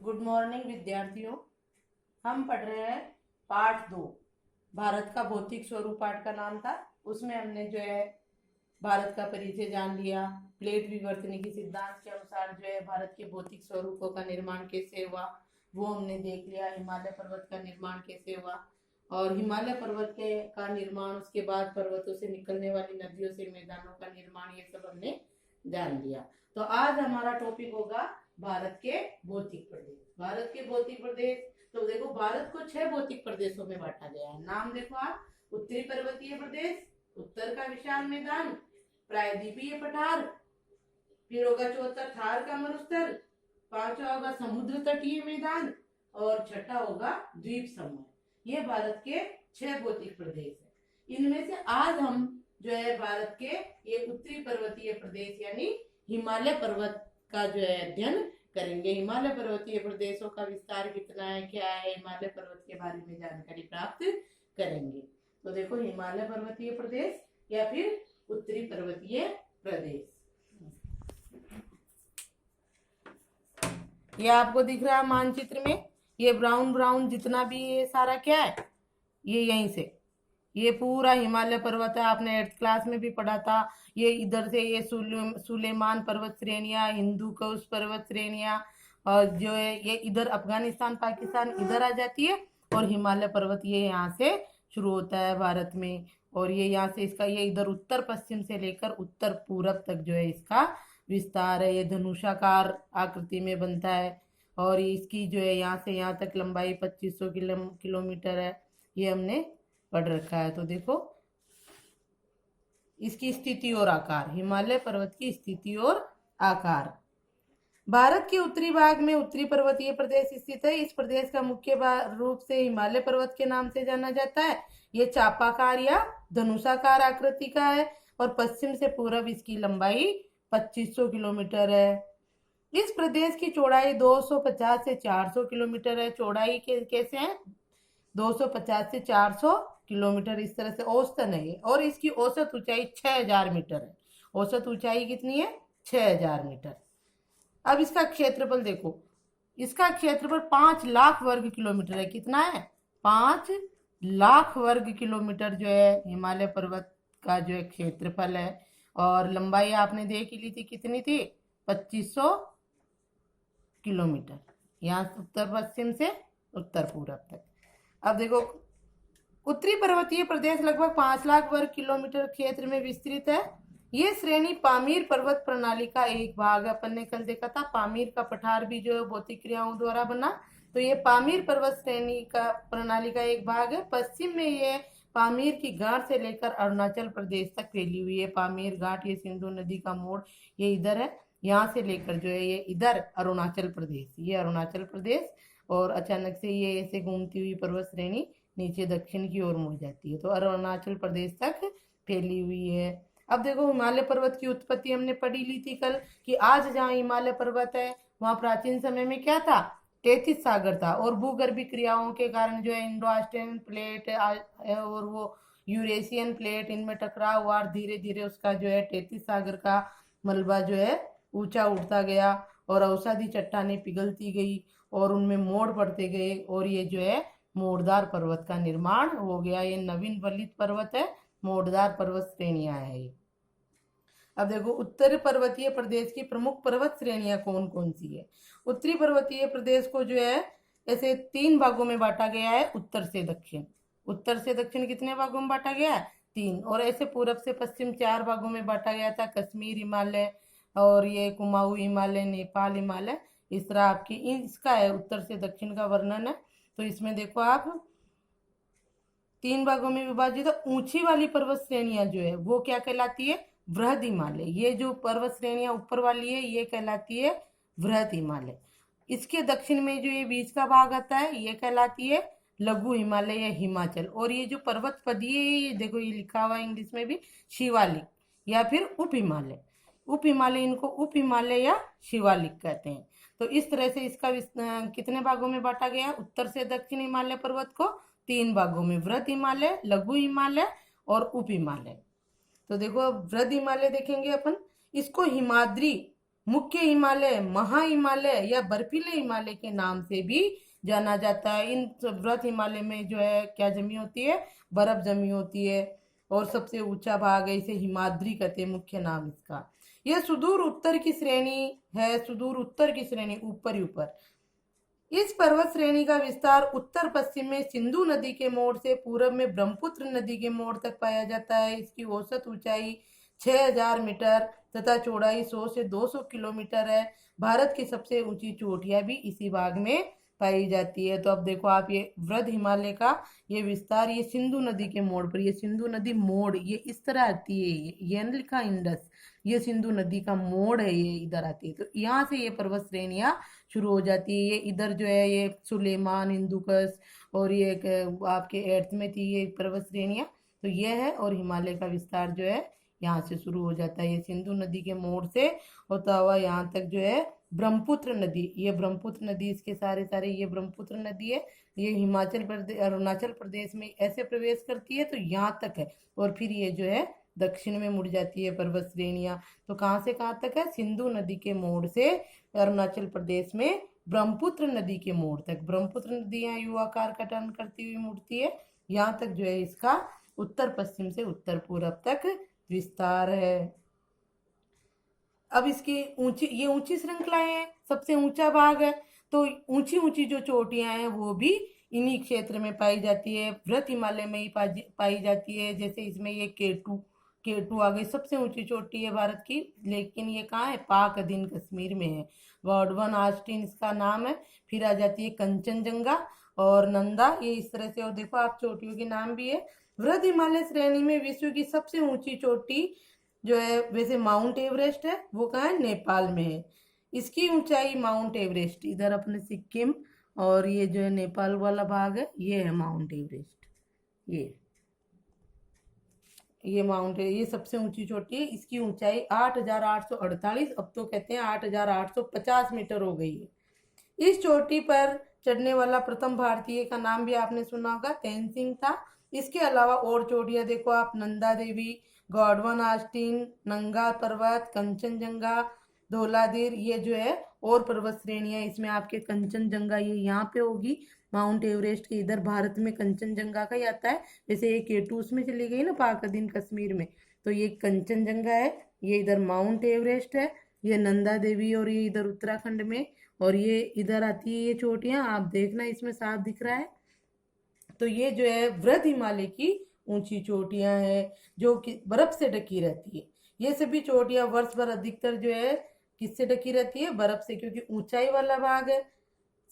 Good morning विद्यार्थियों। हम पढ़ रहे हैं पाठ 2। भारत का भौतिक स्वरूप पाठ का नाम था। उसमें हमने जो है भारत का परिचय जान लिया। प्लेट विवर्तनिकी सिद्धांत के अनुसार जो है भारत के भौतिक स्वरूपों का निर्माण कैसे हुआ वो हमने देख लिया। हिमालय पर्वत का निर्माण कैसे हुआ और हिमालय पर्वत के का निर्माण, उसके बाद पर्वतों से निकलने वाली नदियों से मैदानों का निर्माण, ये सब हमने जान लिया। तो आज हमारा टॉपिक होगा भारत के भौतिक प्रदेश। भारत के भौतिक प्रदेश, तो देखो भारत को 6 भौतिक प्रदेशों में बांटा गया है। नाम देखो आप, उत्तरी पर्वतीय प्रदेश, उत्तर का विशाल मैदान, प्रायद्वीपीय पठार, फिर होगा चौथा थार का मरुस्थल, पांचवा होगा समुद्र तटीय मैदान और छठा होगा द्वीप समूह। ये भारत के 6 भौतिक प्रदेश है। इनमें से आज हम जो है भारत के ये उत्तरी पर्वतीय प्रदेश यानी हिमालय पर्वत का जो है अध्ययन करेंगे। हिमालय पर्वतीय प्रदेशों का विस्तार कितना है, क्या है, हिमालय पर्वत के बारे में जानकारी प्राप्त करेंगे। तो देखो, हिमालय पर्वतीय प्रदेश या फिर उत्तरी पर्वतीय प्रदेश, ये आपको दिख रहा है मानचित्र में। ये ब्राउन ब्राउन जितना भी ये सारा क्या है, ये यहीं से ये पूरा हिमालय पर्वत है। आपने 8th क्लास में भी पढ़ा था। ये इधर से ये सुलेमान पर्वत श्रेणियां, हिंदू कुश पर्वत श्रेणियां, और जो है ये इधर अफगानिस्तान पाकिस्तान इधर आ जाती है और हिमालय पर्वत ये यहाँ से शुरू होता है भारत में। और ये यहाँ से इसका ये इधर उत्तर पश्चिम से लेकर उत्तर पूरब तक जो है इसका विस्तार है। ये धनुषाकार आकृति में बनता है और इसकी जो है यहाँ से यहाँ तक लंबाई 2500 किलोमीटर है। ये हमने पढ़ रखा है। तो देखो इसकी स्थिति और आकार, हिमालय पर्वत की स्थिति और आकार। भारत के उत्तरी भाग में उत्तरी पर्वतीय प्रदेश स्थित है। इस प्रदेश का मुख्य रूप से हिमालय पर्वत के नाम से जाना जाता है। ये चापाकार या धनुषाकार आकृति का है और पश्चिम से पूर्व इसकी लंबाई 2500 किलोमीटर है। इस प्रदेश की चौड़ाई 250 से 400 किलोमीटर है। चौड़ाई कैसे है, 250 से 400 किलोमीटर इस तरह से औसतन है। और इसकी औसत ऊंचाई 6000 मीटर है। औसत ऊंचाई कितनी है, 6000 मीटर। अब इसका क्षेत्रफल देखो, इसका क्षेत्रफल 5 लाख वर्ग किलोमीटर है। कितना है, 5 लाख वर्ग किलोमीटर जो है हिमालय पर्वत का जो है क्षेत्रफल है। और लंबाई आपने देख ली थी, कितनी थी, 2500 किलोमीटर, यहाँ उत्तर पश्चिम से उत्तर पूरब तक। अब देखो, उत्तरी पर्वतीय प्रदेश लगभग 5 लाख वर्ग किलोमीटर क्षेत्र में विस्तृत है। ये श्रेणी पामीर पर्वत प्रणाली का एक भाग है। अपन ने कल देखा था पामीर का पठार भी जो है भौतिक क्रियाओं द्वारा बना। तो ये पामीर पर्वत श्रेणी का प्रणाली का एक भाग है। पश्चिम में ये पामीर की घाट से लेकर अरुणाचल प्रदेश तक फैली हुई है। पामीर घाट, ये सिंधु नदी का मोड़ ये इधर है, यहाँ से लेकर जो है ये इधर अरुणाचल प्रदेश, ये अरुणाचल प्रदेश। और अचानक से ये ऐसे घूमती हुई पर्वत श्रेणी नीचे दक्षिण की ओर मुड़ जाती है, तो अरुणाचल प्रदेश तक फैली हुई है। अब देखो, हिमालय पर्वत की उत्पत्ति हमने पढ़ी ली थी कल कि आज जहाँ हिमालय पर्वत है वहाँ प्राचीन समय में क्या था, तैतीस सागर था। और भूगर्भीय क्रियाओं के कारण जो है इंडो ऑस्ट्रेलियन प्लेट और वो यूरेशियन प्लेट, इनमें टकराव हुआ और धीरे धीरे उसका जो है 33 सागर का मलबा जो है ऊंचा उठता गया और औषधि चट्टानें पिघलती गई और उनमें मोड़ पड़ते गए और ये जो है मोड़दार पर्वत का निर्माण हो गया। ये नवीन वलित पर्वत है, मोड़दार पर्वत श्रेणियां है ये। अब देखो, उत्तर पर्वतीय प्रदेश की प्रमुख पर्वत श्रेणियां कौन कौन सी है। उत्तरी पर्वतीय प्रदेश को जो है ऐसे 3 भागों में बांटा गया है, उत्तर से दक्षिण। उत्तर से दक्षिण कितने भागों में बांटा गया है, 3। और ऐसे पूरब से पश्चिम 4 भागों में बांटा गया था, कश्मीर हिमालय और ये कुमाऊं हिमालय, नेपाल हिमालय, इस तरह आपकी इसका है उत्तर से दक्षिण का वर्णन है। तो इसमें देखो आप 3 भागों में विभाजित है। ऊंची वाली पर्वत श्रेणियां जो है वो क्या कहलाती है, वृहद हिमालय। ये जो पर्वत श्रेणियां ऊपर वाली है ये कहलाती है वृहद हिमालय। इसके दक्षिण में जो ये बीच का भाग आता है ये कहलाती है लघु हिमालय या हिमाचल। और ये जो पर्वत पदी है ये देखो, ये लिखा हुआ है इंग्लिश में भी, शिवालिक या फिर उप हिमालय। उप हिमालय, इनको उप हिमालय या शिवालिक कहते हैं। तो इस तरह से इसका कितने भागों में बांटा गया, उत्तर से दक्षिण हिमालय पर्वत को 3 भागों में, वृहद हिमालय, लघु हिमालय और उप हिमालय। तो देखो, वृहद हिमालय देखेंगे अपन, इसको हिमाद्री मुख्य हिमालय, महा हिमालय या बर्फीले हिमालय के नाम से भी जाना जाता है। इन वृहद हिमालय में जो है क्या जमी होती है, बर्फ जमी होती है, और सबसे ऊंचा भाग है, इसे हिमाद्री कहते हैं, मुख्य नाम इसका। यह सुदूर उत्तर की श्रेणी है, सुदूर उत्तर की श्रेणी, ऊपर ही ऊपर। इस पर्वत श्रेणी का विस्तार उत्तर पश्चिम में सिंधु नदी के मोड़ से पूर्व में ब्रह्मपुत्र नदी के मोड़ तक पाया जाता है। इसकी औसत ऊंचाई 6000 मीटर तथा चौड़ाई 100 से 200 किलोमीटर है। भारत की सबसे ऊंची चोटियां भी इसी भाग में पाई जाती है। तो अब देखो आप, ये वृहद हिमालय का ये विस्तार, ये सिंधु नदी के मोड़ पर, ये सिंधु नदी मोड़ ये इस तरह आती है, ये लिखा इंडस, ये सिंधु नदी का मोड़ है, ये इधर आती है। तो यहाँ से ये पर्वत श्रेणियां शुरू हो जाती है। ये इधर जो है ये सुलेमान, हिंदुकस, और ये आपके एर्थ में थी ये पर्वत श्रेणियां, तो ये है। और हिमालय का विस्तार जो है यहाँ से शुरू हो जाता है, ये सिंधु नदी के मोड़ से होता हुआ यहाँ तक जो है ब्रह्मपुत्र नदी, ये ब्रह्मपुत्र नदी, इसके सारे सारे ये ब्रह्मपुत्र नदी है, ये हिमाचल प्रदेश, अरुणाचल प्रदेश में ऐसे प्रवेश करती है, तो यहाँ तक है। और फिर ये जो है दक्षिण में मुड़ जाती है पर्वत श्रेणियां। तो कहाँ से कहाँ तक है, सिंधु नदी के मोड़ से अरुणाचल प्रदेश में ब्रह्मपुत्र नदी के मोड़ तक। ब्रह्मपुत्र नदी यहाँ यू आकार का टर्न करती हुई मुड़ती है, यहाँ तक जो है इसका उत्तर पश्चिम से उत्तर पूर्व तक विस्तार है। अब इसकी ये ऊंची श्रृंखलाएं हैं, सबसे ऊंचा भाग है, तो ऊंची ऊंची जो चोटियां हैं वो भी इन्हीं क्षेत्र में पाई जाती है, वृहद हिमालय में ही पाई जाती है। जैसे इसमें ये केटू आ गई, सबसे ऊंची चोटी है भारत की, लेकिन ये कहाँ है, पाक अधीन कश्मीर में है। गॉडवन आस्टीन इसका नाम है। फिर आ जाती है कंचनजंगा और नंदा, ये इस तरह से। और देखो आप, चोटियों के नाम भी है। वृहद हिमालय श्रेणी में विश्व की सबसे ऊंची चोटी जो है, वैसे माउंट एवरेस्ट है, वो कहाँ है, नेपाल में है। इसकी ऊंचाई माउंट एवरेस्ट, इधर अपने सिक्किम और ये जो है नेपाल वाला भाग है, ये है माउंट एवरेस्ट। ये माउंट है, ये सबसे ऊंची चोटी है। इसकी ऊंचाई 8848, अब तो कहते हैं 8850 मीटर हो गई है। इस चोटी पर चढ़ने वाला प्रथम भारतीय का नाम भी आपने सुना होगा, तेनसिंग था। इसके अलावा और चोटियां देखो आप, नंदा देवी, गॉडवन आस्टीन, नंगा पर्वत, कंचनजंगा, धौलाधीर, ये जो है और पर्वत श्रेणियां। इसमें आपके कंचनजंगा ये यहाँ पे होगी, माउंट एवरेस्ट के इधर भारत में कंचनजंगा का ही आता है। जैसे ये केटूस में चली गई ना, पाक अधीन कश्मीर में, तो ये कंचनजंगा है, ये इधर माउंट एवरेस्ट है, ये नंदा देवी, और ये इधर उत्तराखंड में, और ये इधर आती है ये चोटियां, आप देखना इसमें साफ दिख रहा है। तो ये जो है वृहद हिमालय की ऊंची चोटियां हैं जो कि बर्फ से ढकी रहती है। ये सभी चोटियां वर्ष भर अधिकतर जो है किससे ढकी रहती है, बर्फ से, क्योंकि ऊंचाई वाला भाग है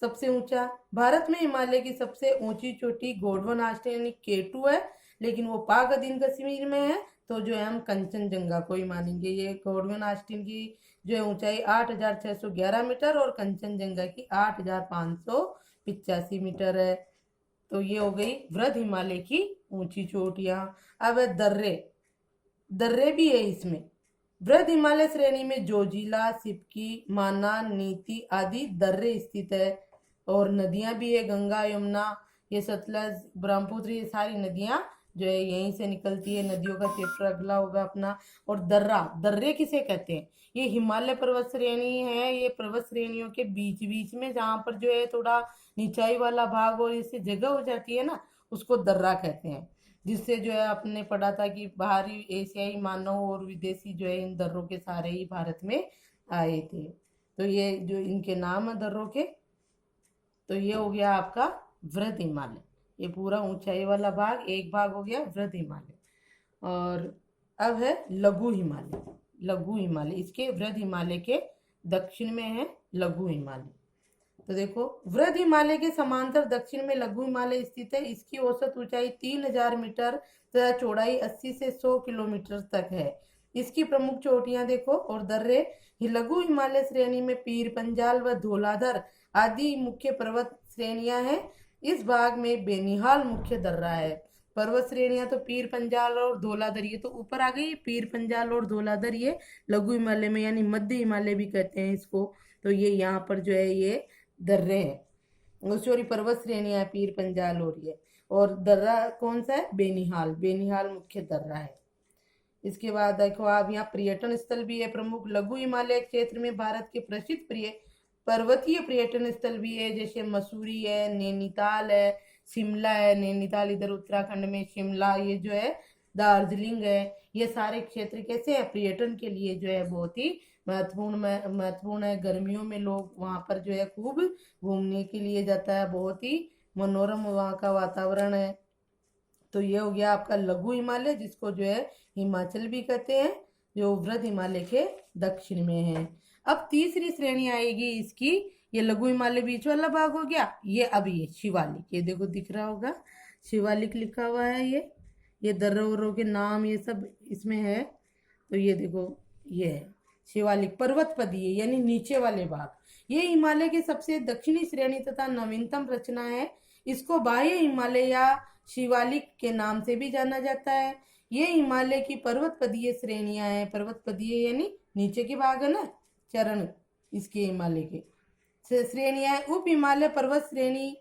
सबसे ऊंचा। भारत में हिमालय की सबसे ऊंची चोटी गोंडवन आस्टीन यानी केटू है, लेकिन वो पाक अधीन कश्मीर में है, तो जो है हम कंचनजंगा को ही मानेंगे। ये गोंडवन आस्टीन की जो है ऊंचाई 8611 मीटर और कंचनजंगा की 8585 मीटर है। तो ये हो गई वृहद हिमालय की ऊंची चोटियां। अब है दर्रे भी है इसमें। वृहद हिमालय श्रेणी में जोजिला, सिपकी, माना, नीति आदि दर्रे स्थित है, और नदियां भी है, गंगा, यमुना, ये सतलज, ब्रह्मपुत्र, ये सारी नदियां जो है यहीं से निकलती है। नदियों का चैप्टर अगला होगा अपना। और दर्रे किसे कहते हैं, ये हिमालय पर्वत श्रेणी है, ये पर्वत श्रेणियों के बीच बीच में जहाँ पर जो है थोड़ा निचाई वाला भाग और इससे जगह हो जाती है ना, उसको दर्रा कहते हैं। जिससे जो है आपने पढ़ा था कि बाहरी एशियाई मानव और विदेशी जो है इन दर्रों के सारे ही भारत में आए थे। तो ये जो इनके नाम है दर्रों के, तो ये हो गया आपका वृहद हिमालय। ये पूरा ऊंचाई वाला भाग, एक भाग हो गया वृहद हिमालय। और अब है लघु हिमालय। लघु हिमालय, इसके वृहद हिमालय के दक्षिण में है लघु हिमालय। तो देखो, वृहद हिमालय के समांतर दक्षिण में लघु हिमालय स्थित है। इसकी औसत ऊंचाई 3000 मीटर तथा चौड़ाई 80 से 100 किलोमीटर तक है। इसकी प्रमुख चोटियां देखो और दर्रे। लघु हिमालय श्रेणी में पीर पंजाल व धौलाधर आदि मुख्य पर्वत श्रेणियां हैं। इस भाग में बेनिहाल मुख्य दर्रा है। पर्वत श्रेणियां तो पीर पंजाल और धौलाधर, ये तो ऊपर आ गई। पीर पंजाल और धौलाधर ये लघु हिमालय में, यानी मध्य हिमालय भी कहते हैं इसको। तो ये यहाँ पर जो है ये दर्रे हैं, सॉरी पर्वत श्रेणियां है पीर पंजाल और ये, और दर्रा कौन सा है, बेनिहाल। बेनिहाल मुख्य दर्रा है। इसके बाद देखो आप यहाँ पर्यटन स्थल भी है प्रमुख। लघु हिमालय क्षेत्र में भारत के प्रसिद्ध पर्वतीय पर्यटन स्थल भी है, जैसे मसूरी है, नैनीताल है, शिमला है। नैनीताल इधर उत्तराखंड में, शिमला ये जो है दार्जिलिंग है। ये सारे क्षेत्र कैसे है, पर्यटन के लिए जो है बहुत ही महत्वपूर्ण है। गर्मियों में लोग वहां पर जो है खूब घूमने के लिए जाता है, बहुत ही मनोरम वहाँ का वातावरण है। तो ये हो गया आपका लघु हिमालय, जिसको जो है हिमाचल भी कहते हैं, जो वृहद हिमालय के दक्षिण में है। अब तीसरी श्रेणी आएगी इसकी, ये लघु हिमालय बीच वाला भाग हो गया। ये अब ये शिवालिक, ये देखो दिख रहा होगा शिवालिक लिखा हुआ है। ये दर्रों वर्रों के नाम ये सब इसमें है। तो ये देखो ये है शिवालिक पर्वतपदीय यानी नीचे वाले भाग। ये हिमालय के सबसे दक्षिणी श्रेणी तथा नवीनतम रचना है। इसको बाह्य हिमालय या शिवालिक के नाम से भी जाना जाता है। ये हिमालय की पर्वतपदीय श्रेणियां हैं। पर्वतपदीय यानी नीचे के भाग है ना, चरण इसके हिमालय के श्रेणियां। उप हिमालय पर्वत श्रेणी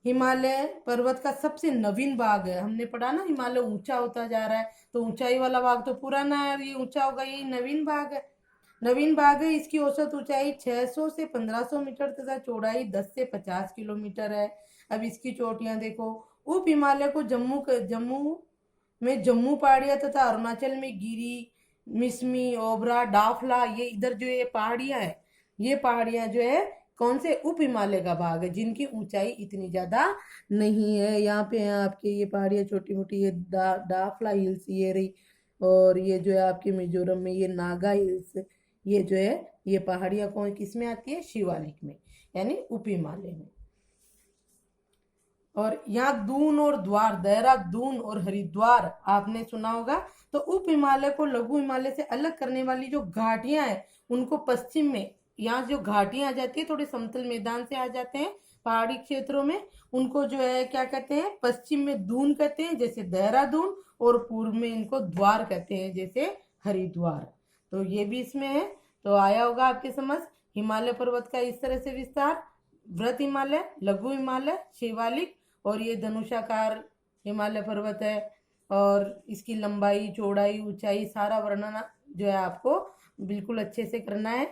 हिमालय पर्वत का सबसे नवीन भाग है। हमने पढ़ा ना हिमालय ऊंचा होता जा रहा है, तो ऊंचाई वाला भाग तो पुराना है, ये ऊंचा होगा, ये नवीन भाग है। नवीन भाग है। इसकी औसत ऊंचाई 600 से 1500 मीटर तथा चौड़ाई 10 से 50 किलोमीटर है। अब इसकी चोटियां देखो। उप हिमालय को जम्मू में जम्मू पहाड़ियां तथा अरुणाचल में गिरी, मिसमी, ओबरा, डाफला, ये इधर जो ये पहाड़ियां है, ये पहाड़ियां जो है कौन से उप हिमालय का भाग है, जिनकी ऊंचाई इतनी ज्यादा नहीं है। यहाँ पे है आपके ये पहाड़ियां छोटी मोटी, ये डाफला हिल्स ये रही, और ये जो है आपके मिजोरम में ये नागा हिल्स, ये जो है ये पहाड़ियां कौन किस में आती है, शिवालिक में यानी उप हिमालय में। और यहाँ दून और द्वार, देहरादून और हरिद्वार आपने सुना होगा। तो उप हिमालय को लघु हिमालय से अलग करने वाली जो घाटियां हैं उनको पश्चिम में, यहाँ जो घाटियां आ जाती है थोड़े समतल मैदान से आ जाते हैं पहाड़ी क्षेत्रों में, उनको जो है क्या कहते हैं, पश्चिम में दून कहते हैं जैसे देहरादून, और पूर्व में इनको द्वार कहते हैं जैसे हरिद्वार। तो ये भी इसमें है। तो आया होगा आपके समझ हिमालय पर्वत का इस तरह से विस्तार, वृहद हिमालय, लघु हिमालय, शिवालिक, और ये धनुषाकार हिमालय पर्वत है। और इसकी लंबाई, चौड़ाई, ऊंचाई सारा वर्णन जो है आपको बिल्कुल अच्छे से करना है।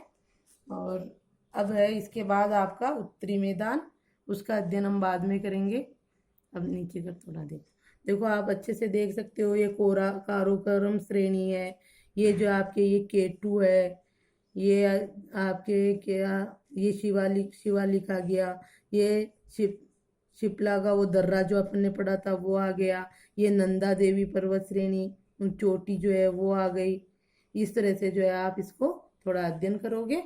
और अब है इसके बाद आपका उत्तरी मैदान, उसका अध्ययन हम बाद में करेंगे। अब नीचे कर थोड़ा देखो आप अच्छे से देख सकते हो, ये काराकोरम श्रेणी है, ये जो आपके ये केटू है, ये आपके क्या ये शिवालिक आ गया, ये शिप्ला का वो दर्रा जो अपन ने पढ़ा था वो आ गया, ये नंदा देवी पर्वत श्रेणी चोटी जो है वो आ गई। इस तरह से जो है आप इसको थोड़ा अध्ययन करोगे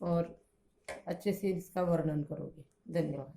और अच्छे से इसका वर्णन करोगे। धन्यवाद।